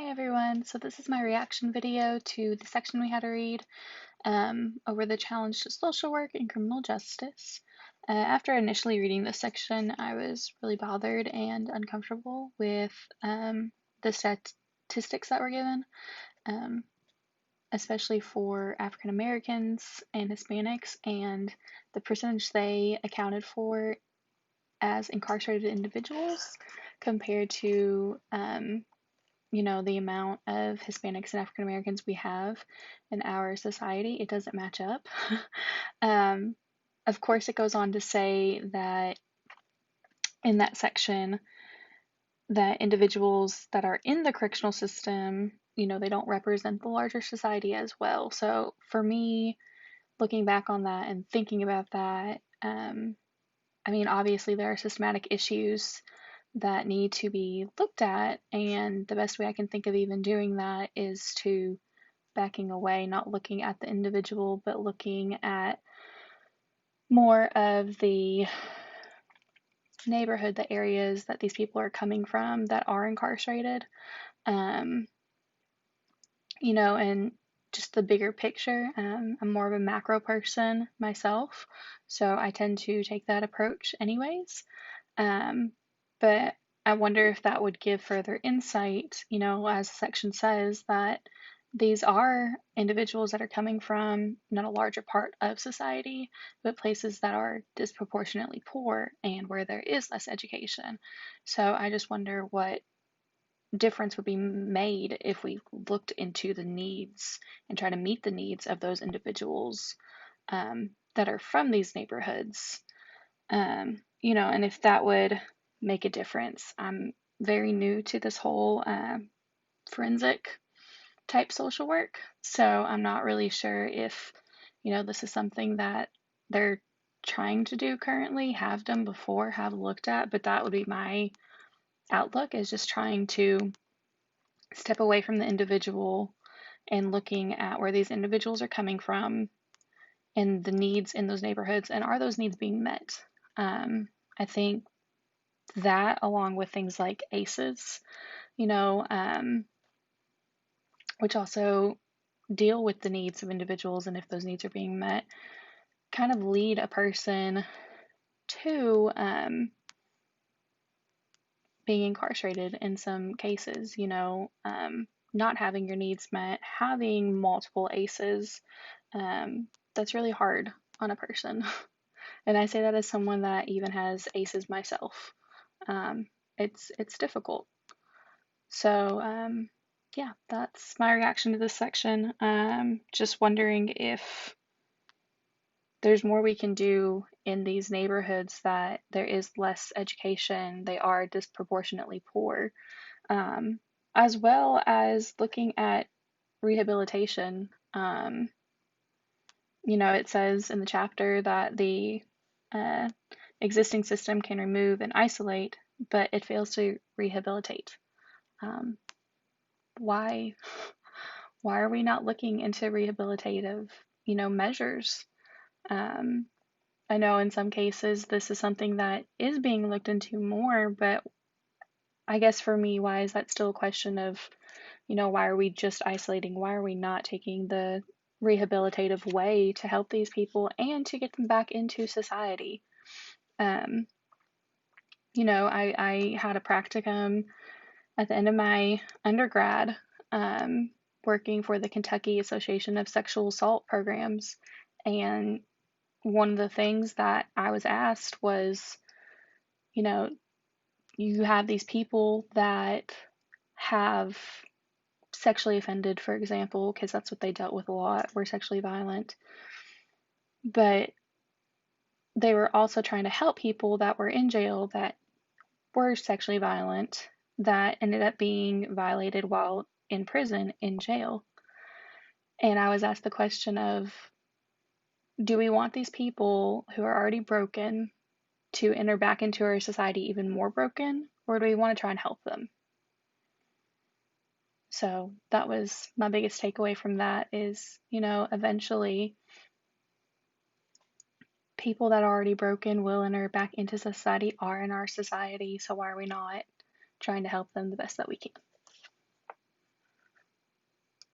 Hi everyone, so this is my reaction video to the section we had to read over the challenge to social work and criminal justice. After initially reading this section, I was really bothered and uncomfortable with the statistics that were given, um, especially for African Americans and Hispanics, and the percentage they accounted for as incarcerated individuals compared to the amount of Hispanics and African Americans we have in our society. It doesn't match up. um, of course, it goes on to say that in that section, that individuals that are in the correctional system, they don't represent the larger society as well. So for me, looking back on that and thinking about that, obviously there are systematic issues that need to be looked at, and the best way I can think of even doing that is to backing away, not looking at the individual, but looking at more of the neighborhood, the areas that these people are coming from that are incarcerated, um, and just the bigger picture. I'm more of a macro person myself, so I tend to take that approach anyways. But I wonder if that would give further insight, as the section says, that these are individuals that are coming from not a larger part of society, but places that are disproportionately poor and where there is less education. So I just wonder what difference would be made if we looked into the needs and try to meet the needs of those individuals that are from these neighborhoods. And if that would make a difference. I'm very new to this whole forensic type social work, so I'm not really sure if, this is something that they're trying to do currently, have done before, have looked at, but that would be my outlook, is just trying to step away from the individual and looking at where these individuals are coming from and the needs in those neighborhoods, and are those needs being met. I think that, along with things like ACEs, which also deal with the needs of individuals and if those needs are being met, kind of lead a person to being incarcerated in some cases, not having your needs met, having multiple ACEs. That's really hard on a person. And I say that as someone that even has ACEs myself. It's difficult. So, yeah, that's my reaction to this section. Just wondering if there's more we can do in these neighborhoods that there is less education, they are disproportionately poor, as well as looking at rehabilitation. It says in the chapter that the uh, existing system can remove and isolate, but it fails to rehabilitate. Um, why why are we not looking into rehabilitative, measures? Um, I know in some cases this is something that is being looked into more, but I guess for me, why is that still a question of, why are we just isolating? Why are we not taking the rehabilitative way to help these people and to get them back into society? Um, I had a practicum at the end of my undergrad, working for the Kentucky Association of Sexual Assault Programs. And one of the things that I was asked was, you know, you have these people that have sexually offended, for example, because that's what they dealt with a lot, were sexually violent. But they were also trying to help people that were in jail that were sexually violent, that ended up being violated while in prison, in jail. And I was asked the question of, do we want these people who are already broken to enter back into our society even more broken, or do we want to try and help them? So that was my biggest takeaway from that is, eventually people that are already broken will enter back into society, are in our society, so why are we not trying to help them the best that we can?